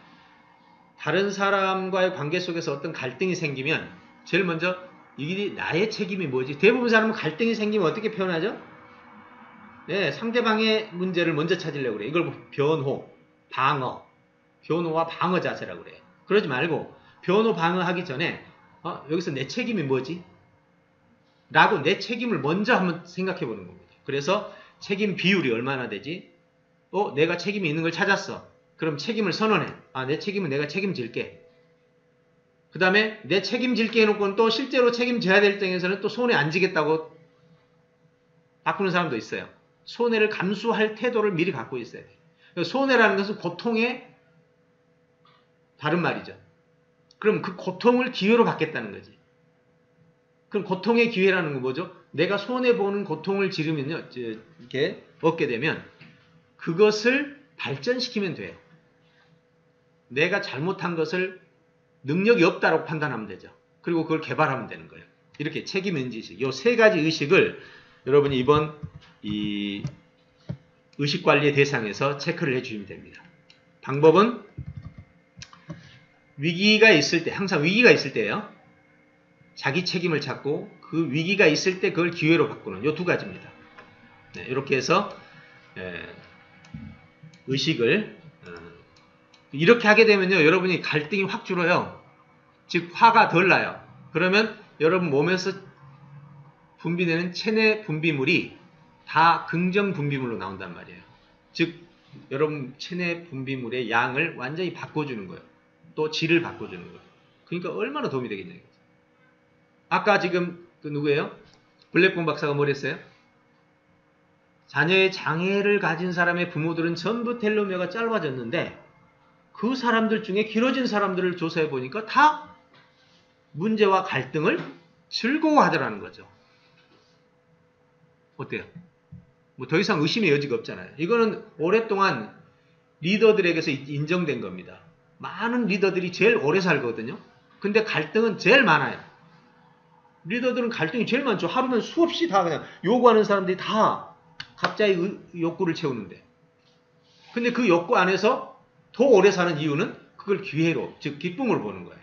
다른 사람과의 관계 속에서 어떤 갈등이 생기면 제일 먼저 이게 나의 책임이 뭐지? 대부분 사람은 갈등이 생기면 어떻게 표현하죠? 네, 상대방의 문제를 먼저 찾으려고 그래. 이걸 변호, 방어, 변호와 방어 자세라고 그래요. 그러지 말고 변호, 방어하기 전에 여기서 내 책임이 뭐지? 라고 내 책임을 먼저 한번 생각해 보는 겁니다. 그래서 책임 비율이 얼마나 되지? 내가 책임이 있는 걸 찾았어. 그럼 책임을 선언해. 내 책임은 내가 책임질게. 그 다음에 내 책임질게 해놓고는 또 실제로 책임져야 될 때에서는 또 손해 안 지겠다고 바꾸는 사람도 있어요. 손해를 감수할 태도를 미리 갖고 있어야 돼요. 손해라는 것은 고통의 다른 말이죠. 그럼 그 고통을 기회로 받겠다는 거지. 그럼 고통의 기회라는 건 뭐죠? 내가 손해보는 고통을 지르면요, 이렇게 얻게 되면 그것을 발전시키면 돼요. 내가 잘못한 것을 능력이 없다고 판단하면 되죠. 그리고 그걸 개발하면 되는 거예요. 이렇게 책임인지식, 요 세 가지 의식을 여러분이 이번 이 의식관리의 대상에서 체크를 해주시면 됩니다. 방법은 위기가 있을 때, 항상 위기가 있을 때예요. 자기 책임을 찾고 그 위기가 있을 때 그걸 기회로 바꾸는 요 두 가지입니다. 네, 이렇게 해서 의식을 이렇게 하게 되면요, 여러분이 갈등이 확 줄어요. 즉 화가 덜 나요. 그러면 여러분 몸에서 분비되는 체내 분비물이 다 긍정 분비물로 나온단 말이에요. 즉 여러분 체내 분비물의 양을 완전히 바꿔주는 거예요. 또 질을 바꿔주는 거예요. 그러니까 얼마나 도움이 되겠냐고요. 아까 지금 그 누구예요? 블랙본 박사가 뭘 했어요? 자녀의 장애를 가진 사람의 부모들은 전부 텔로미어가 짧아졌는데 그 사람들 중에 길어진 사람들을 조사해 보니까 다 문제와 갈등을 즐거워하더라는 거죠. 어때요? 뭐 더 이상 의심의 여지가 없잖아요. 이거는 오랫동안 리더들에게서 인정된 겁니다. 많은 리더들이 제일 오래 살거든요. 근데 갈등은 제일 많아요. 리더들은 갈등이 제일 많죠. 하루면 수없이 다 그냥 요구하는 사람들이 다 각자의 욕구를 채우는데. 근데 그 욕구 안에서 더 오래 사는 이유는 그걸 기회로, 즉 기쁨을 보는 거예요.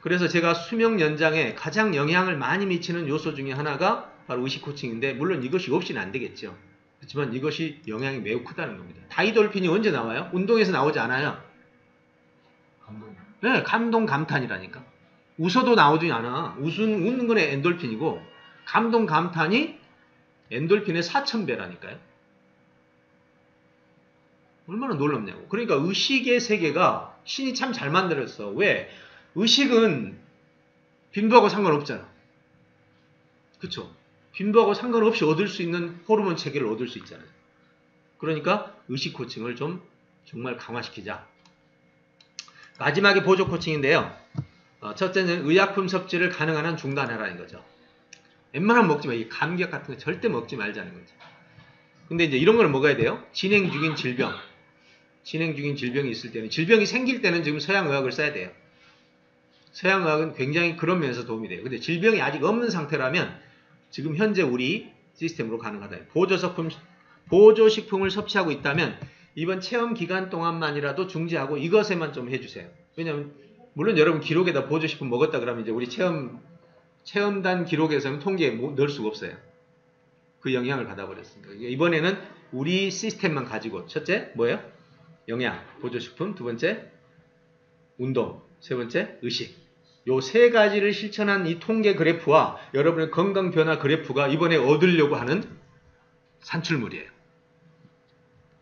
그래서 제가 수명 연장에 가장 영향을 많이 미치는 요소 중에 하나가 바로 의식 코칭인데, 물론 이것이 없이는 안 되겠죠. 그렇지만 이것이 영향이 매우 크다는 겁니다. 다이돌핀이 언제 나와요? 운동에서 나오지 않아요. 감동. 네, 감동 감탄이라니까. 웃어도 나오지 않아. 웃는 건 엔돌핀이고, 감동 감탄이 엔돌핀의 4000배라니까요. 얼마나 놀랍냐고. 그러니까 의식의 세계가 신이 참 잘 만들었어. 왜? 의식은 빈부하고 상관없잖아. 그쵸? 빈부하고 상관없이 얻을 수 있는 호르몬 체계를 얻을 수 있잖아요. 그러니까 의식 코칭을 좀 정말 강화시키자. 마지막에 보조 코칭인데요. 첫째는 의약품 섭취를 가능한 한 중단하라는 거죠. 웬만하면 먹지 마. 이 감기약 같은 거 절대 먹지 말자는 거죠. 근데 이제 이런 걸 먹어야 돼요. 진행 중인 질병이 있을 때는, 질병이 생길 때는 지금 서양의학을 써야 돼요. 서양의학은 굉장히 그런 면에서 도움이 돼요. 근데 질병이 아직 없는 상태라면 지금 현재 우리 시스템으로 가능하다. 보조식품을 섭취하고 있다면 이번 체험 기간 동안만이라도 중지하고 이것에만 좀 해주세요. 왜냐하면 물론 여러분 기록에다 보조식품 먹었다 그러면 이제 우리 체험단 기록에서는 통계에 넣을 수가 없어요. 그 영향을 받아버렸습니다. 이번에는 우리 시스템만 가지고, 첫째 뭐예요? 영양, 보조식품, 두 번째 운동, 세 번째 의식. 요 세 가지를 실천한 이 통계 그래프와 여러분의 건강 변화 그래프가 이번에 얻으려고 하는 산출물이에요.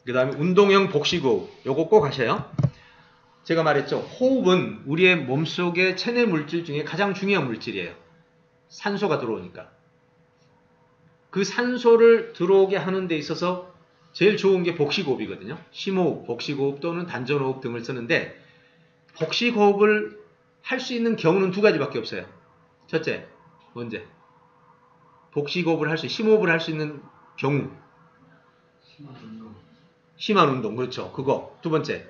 그 다음에 운동형 복식호흡, 요거 꼭 하셔요. 제가 말했죠. 호흡은 우리의 몸속의 체내 물질 중에 가장 중요한 물질이에요. 산소가 들어오니까. 그 산소를 들어오게 하는 데 있어서 제일 좋은 게 복식호흡이거든요. 심호흡, 복식호흡 또는 단전호흡 등을 쓰는데, 복식호흡을 할 수 있는 경우는 두 가지밖에 없어요. 첫째, 언제? 복식호흡을 심호흡을 할 수 있는 경우. 심한 운동, 그렇죠. 그거. 두 번째,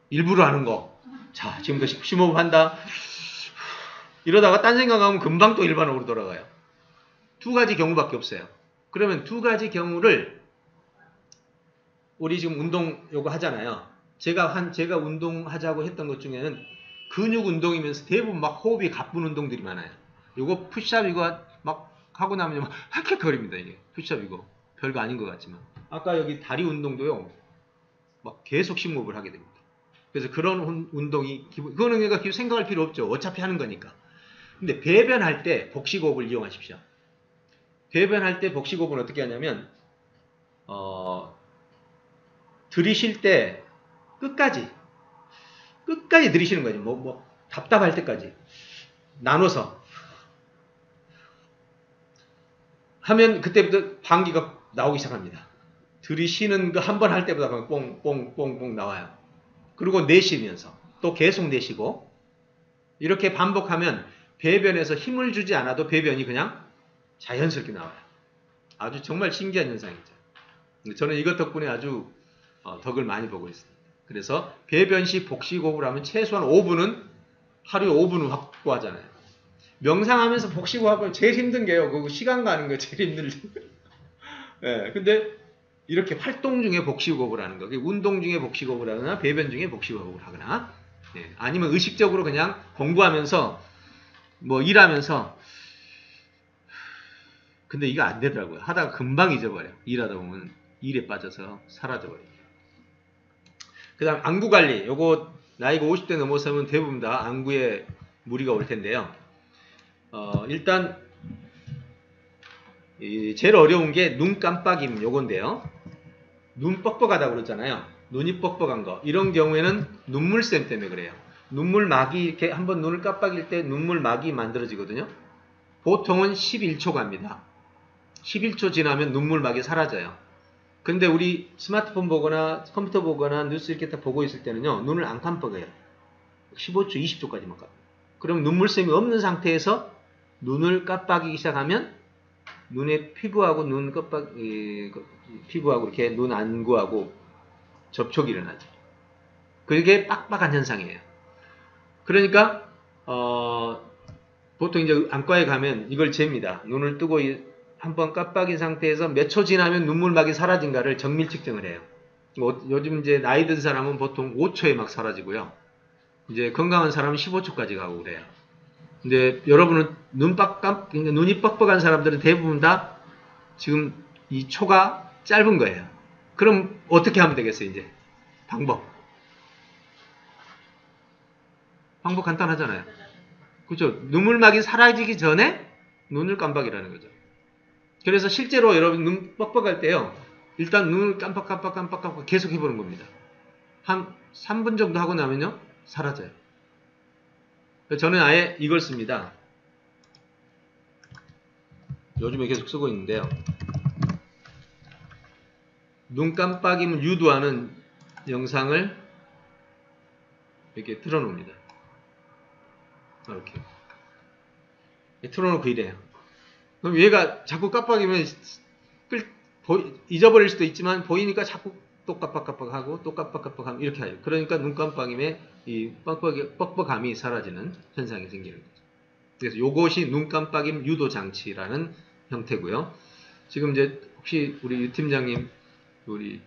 일부러 하는 거. 자, 지금부터 심호흡 한다. 이러다가 딴 생각하면 금방 또 일반호흡으로 돌아가요. 두 가지 경우밖에 없어요. 그러면 두 가지 경우를 우리 지금 운동 요거 하잖아요. 제가 운동하자고 했던 것 중에는 근육 운동이면서 대부분 막 호흡이 가쁜 운동들이 많아요. 요거 푸시업 이거 막 하고 나면 막 헥헥거립니다. 이게 푸시업 이거 별거 아닌 것 같지만, 아까 여기 다리 운동도요 막 계속 심호흡을 하게 됩니다. 그래서 그런 운동이 그거는 내가 생각할 필요 없죠. 어차피 하는 거니까. 근데 배변할 때 복식호흡을 이용하십시오. 배변할 때 복식호흡은 어떻게 하냐면 들이쉴 때 끝까지 들이쉬는 거지. 뭐 답답할 때까지 나눠서 하면 그때부터 방귀가 나오기 시작합니다. 들이쉬는 거 한 번 할 때보다 뽕뽕뽕뽕 나와요. 그리고 내쉬면서 또 계속 내쉬고, 이렇게 반복하면 배변에서 힘을 주지 않아도 배변이 그냥 자연스럽게 나와요. 아주 정말 신기한 현상이죠. 저는 이것 덕분에 아주 덕을 많이 보고 있습니다. 그래서 배변 시 복식호흡을 하면 최소한 5분은 하루에 5분은 확보하잖아요. 명상하면서 복식호흡은 제일 힘든 게요. 그 시간 가는 거 제일 힘들죠. 예, 근데 이렇게 활동 중에 복식호흡을 하는 거, 운동 중에 복식호흡을 하거나 배변 중에 복식호흡을 하거나, 예, 아니면 의식적으로 그냥 공부하면서 뭐 일하면서, 근데 이거 안 되더라고요. 하다가 금방 잊어버려. 일하다 보면 일에 빠져서 사라져버려요. 그 다음 안구관리. 요거 나이가 50대 넘어서면 대부분 다 안구에 무리가 올 텐데요. 일단 제일 어려운 게 눈 깜빡임 요건데요. 눈 뻑뻑하다고 그러잖아요. 눈이 뻑뻑한 거. 이런 경우에는 눈물샘 때문에 그래요. 눈물막이 이렇게 한번 눈을 깜빡일 때 눈물막이 만들어지거든요. 보통은 11초 갑니다. 11초 지나면 눈물막이 사라져요. 근데 우리 스마트폰 보거나 컴퓨터 보거나 뉴스 이렇게 딱 보고 있을 때는요, 눈을 안 깜빡여요. 15초, 20초까지만 깜빡여요. 그럼 눈물샘이 없는 상태에서 눈을 깜빡이기 시작하면 눈의 피부하고 피부하고 이렇게 눈 안구하고 접촉이 일어나죠. 그게 빡빡한 현상이에요. 그러니까 보통 이제 안과에 가면 이걸 잽니다. 눈을 뜨고 한번 깜빡인 상태에서 몇 초 지나면 눈물막이 사라진가를 정밀 측정을 해요. 요즘 이제 나이 든 사람은 보통 5초에 막 사라지고요. 이제 건강한 사람은 15초까지 가고 그래요. 근데 여러분은 눈이 뻑뻑한 사람들은 대부분 다 지금 이 초가 짧은 거예요. 그럼 어떻게 하면 되겠어요, 이제? 방법 간단하잖아요. 그렇죠? 눈물막이 사라지기 전에 눈을 깜빡이라는 거죠. 그래서 실제로 여러분 눈 뻑뻑할 때요, 일단 눈을 깜빡 계속 해보는 겁니다. 한 3분 정도 하고 나면요, 사라져요. 저는 아예 이걸 씁니다. 요즘에 계속 쓰고 있는데요. 눈 깜빡임을 유도하는 영상을 이렇게 틀어놓습니다. 이렇게 틀어놓고 이래요. 그럼 얘가 자꾸 깜빡이면 잊어버릴 수도 있지만 보이니까 자꾸 또 깜빡깜빡하고 또 깜빡깜빡하면 이렇게 해요. 그러니까 눈 깜빡임에 이 뻑뻑함이 사라지는 현상이 생기는 거죠. 그래서 이것이 눈 깜빡임 유도 장치라는 형태고요. 지금 이제 혹시 우리 유 팀장님 우리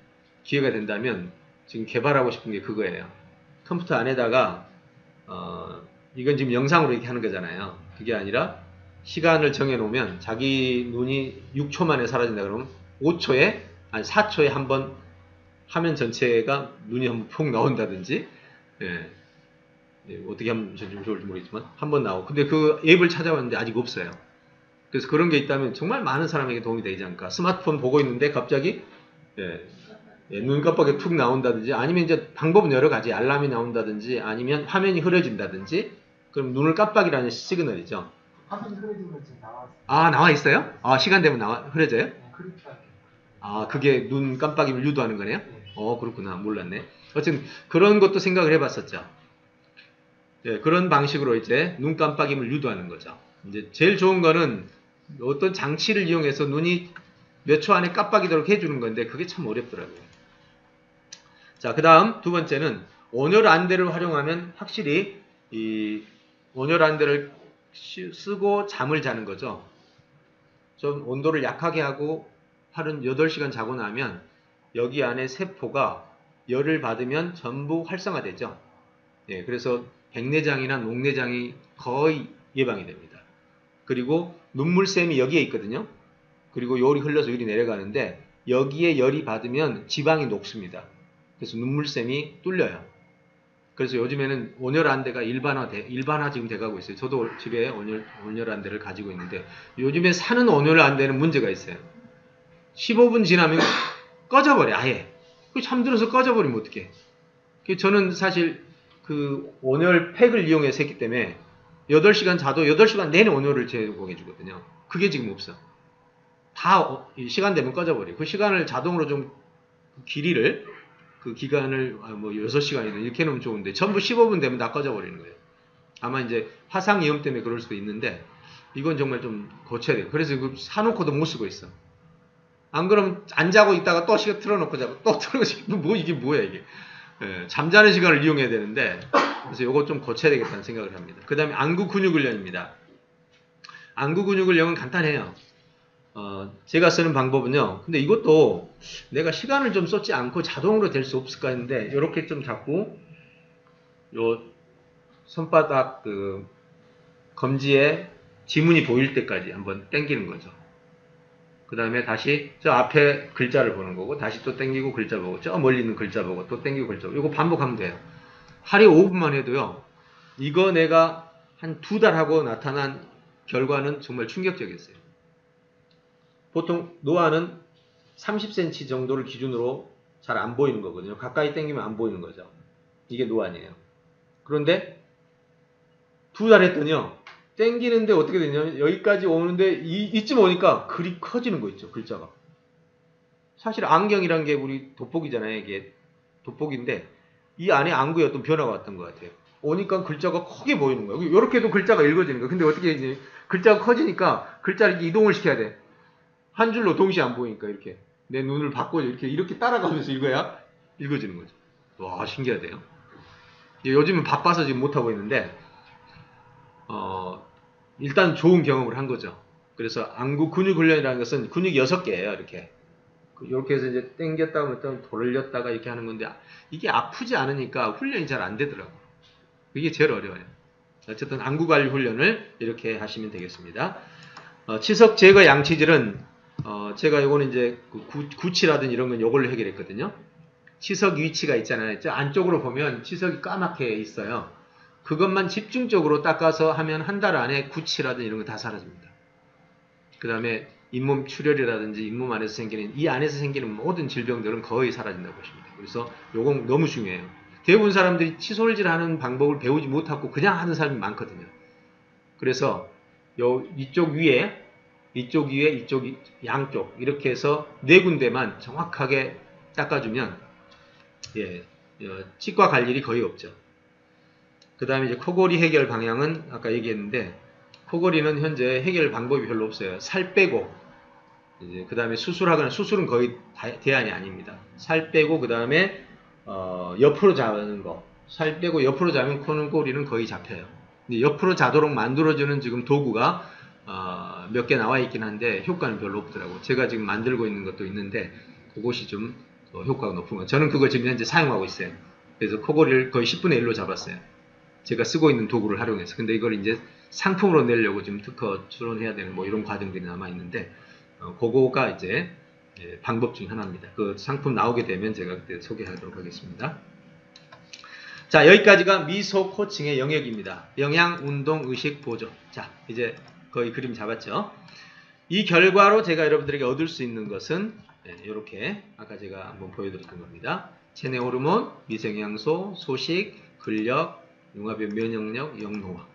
기회가 된다면 지금 개발하고 싶은 게 그거예요. 컴퓨터 안에다가 이건 지금 영상으로 이렇게 하는 거잖아요. 그게 아니라 시간을 정해놓으면 자기 눈이 6초 만에 사라진다 그러면 5초에 아니 4초에 한번 화면 전체가 눈이 한번 폭 나온다든지, 예, 어떻게 하면 좀 좋을지 모르겠지만 한번 나오고, 근데 그 앱을 찾아봤는데 아직 없어요. 그래서 그런 게 있다면 정말 많은 사람에게 도움이 되지 않을까. 스마트폰 보고 있는데 갑자기 눈 깜빡이 툭 나온다든지, 아니면 이제 방법은 여러 가지, 알람이 나온다든지, 아니면 화면이 흐려진다든지, 그럼 눈을 깜빡이라는 시그널이죠. 화면 흐려지면 지금 나왔어요. 아, 나와 있어요? 아, 시간 되면 흐려져요? 네, 그렇게 할게요. 아, 그게 눈 깜빡임을 유도하는 거네요? 네. 그렇구나. 몰랐네. 어쨌든 그런 것도 생각을 해봤었죠. 예, 그런 방식으로 이제 눈 깜빡임을 유도하는 거죠. 이제 제일 좋은 거는 어떤 장치를 이용해서 눈이 몇 초 안에 깜빡이도록 해주는 건데 그게 참 어렵더라고요. 자, 그 다음 두 번째는 온열안대를 활용하면 확실히 이 온열안대를 쓰고 잠을 자는 거죠. 좀 온도를 약하게 하고 하루 8시간 자고 나면 여기 안에 세포가 열을 받으면 전부 활성화되죠. 예, 그래서 백내장이나 녹내장이 거의 예방이 됩니다. 그리고 눈물샘이 여기에 있거든요. 그리고 열이 흘러서 열이 내려가는데 여기에 열이 받으면 지방이 녹습니다. 그래서 눈물샘이 뚫려요. 그래서 요즘에는 온열안대가 일반화 지금 돼가고 있어요. 저도 집에 온열안대를 가지고 있는데 요즘에 사는 온열안대는 문제가 있어요. 15분 지나면 꺼져버려, 아예. 잠들어서 꺼져버리면 어떡해. 저는 사실 그 온열팩을 이용해서 했기 때문에 8시간 자도 8시간 내내 온열을 제공해주거든요. 그게 지금 없어. 다 시간 되면 꺼져버려요. 그 시간을 자동으로 좀 길이를, 그 기간을 뭐 6시간이든 이렇게 해놓으면 좋은데 전부 15분 되면 다 꺼져버리는 거예요. 아마 이제 화상 위험 때문에 그럴 수도 있는데 이건 정말 좀 고쳐야 돼요. 그래서 사놓고도 못 쓰고 있어. 안 그러면 안 자고 있다가 또 시간 틀어놓고 자고 또 틀어놓고 뭐 이게 뭐야 이게. 예, 잠자는 시간을 이용해야 되는데 그래서 요거 좀 고쳐야 되겠다는 생각을 합니다. 그 다음에 안구 근육 훈련입니다. 안구 근육 훈련은 간단해요. 제가 쓰는 방법은요. 근데 이것도 내가 시간을 좀 쏟지 않고 자동으로 될 수 없을까 했는데 이렇게 좀 잡고 요 손바닥 그 검지에 지문이 보일 때까지 한번 당기는 거죠. 그 다음에 다시 저 앞에 글자를 보는 거고 다시 또 당기고 글자 보고 저 멀리 있는 글자 보고 또 당기고 글자 보고 이거 반복하면 돼요. 하루에 5분만 해도요. 이거 내가 한 2달 하고 나타난 결과는 정말 충격적이었어요. 보통 노안은 30cm 정도를 기준으로 잘 안 보이는 거거든요. 가까이 당기면 안 보이는 거죠. 이게 노안이에요. 그런데 2달 했더니요. 땡기는데 어떻게 되냐면 여기까지 오는데 이쯤 오니까 글이 커지는 거 있죠. 글자가. 사실 안경이란 게 우리 돋보기잖아요. 이게 돋보기인데 이 안에 안구에 어떤 변화가 왔던 것 같아요. 오니까 글자가 크게 보이는 거예요. 이렇게 해도 글자가 읽어지는 거예요. 근데 어떻게 이제 글자가 커지니까 글자를 이렇게 이동을 시켜야 돼. 한 줄로 동시에 안 보이니까 이렇게 내 눈을 바꿔 이렇게 따라가면서 읽어야 읽어지는 거죠. 와 신기하대요. 요즘은 바빠서 지금 못하고 있는데 일단 좋은 경험을 한 거죠. 그래서 안구 근육 훈련이라는 것은 근육이 6개예요. 이렇게 해서 이제 당겼다가 돌렸다가 이렇게 하는 건데 이게 아프지 않으니까 훈련이 잘 안 되더라고요. 이게 제일 어려워요. 어쨌든 안구 관리 훈련을 이렇게 하시면 되겠습니다. 치석 제거 양치질은 제가 요거는 이제 구치라든 이런 건 요걸로 해결했거든요. 치석 위치가 있잖아요. 저 안쪽으로 보면 치석이 까맣게 있어요. 그것만 집중적으로 닦아서 하면 한 달 안에 구치라든 이런 거 다 사라집니다. 그 다음에 잇몸 출혈이라든지 잇몸 안에서 생기는 이 안에서 생기는 모든 질병들은 거의 사라진다고 보십니다. 그래서 요건 너무 중요해요. 대부분 사람들이 치솔질 하는 방법을 배우지 못하고 그냥 하는 사람이 많거든요. 그래서 이쪽 위에 이쪽 양쪽 이렇게 해서 4군데만 정확하게 닦아주면 치과 갈 일이 거의 없죠. 그 다음에 이제 코골이 해결 방향은 아까 얘기했는데 코골이는 현재 해결 방법이 별로 없어요. 살 빼고 그 다음에 수술하거나 수술은 거의 대안이 아닙니다. 살 빼고 그 다음에 옆으로 자는 거 살 빼고 옆으로 자면 코골이는 거의 잡혀요. 근데 옆으로 자도록 만들어주는 지금 도구가 몇 개 나와 있긴 한데 효과는 별로 없더라고요. 제가 지금 만들고 있는 것도 있는데 그것이 좀 효과가 높은 거예요. 저는 그거 지금 현재 사용하고 있어요. 그래서 코골이를 거의 10분의 1로 잡았어요. 제가 쓰고 있는 도구를 활용해서. 근데 이걸 이제 상품으로 내려고 지금 특허 출원해야 되는 뭐 이런 과정들이 남아 있는데, 그거가 이제 방법 중 하나입니다. 그 상품 나오게 되면 제가 그때 소개하도록 하겠습니다. 자, 여기까지가 미소 코칭의 영역입니다. 영양, 운동, 의식, 보조. 자, 이제 거의 그림 잡았죠? 이 결과로 제가 여러분들에게 얻을 수 있는 것은 이렇게 아까 제가 한번 보여드렸던 겁니다. 체내 호르몬, 미생양소, 소식, 근력, 융합의 면역력, 영노화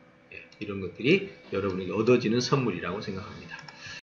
이런 것들이 여러분에게 얻어지는 선물이라고 생각합니다.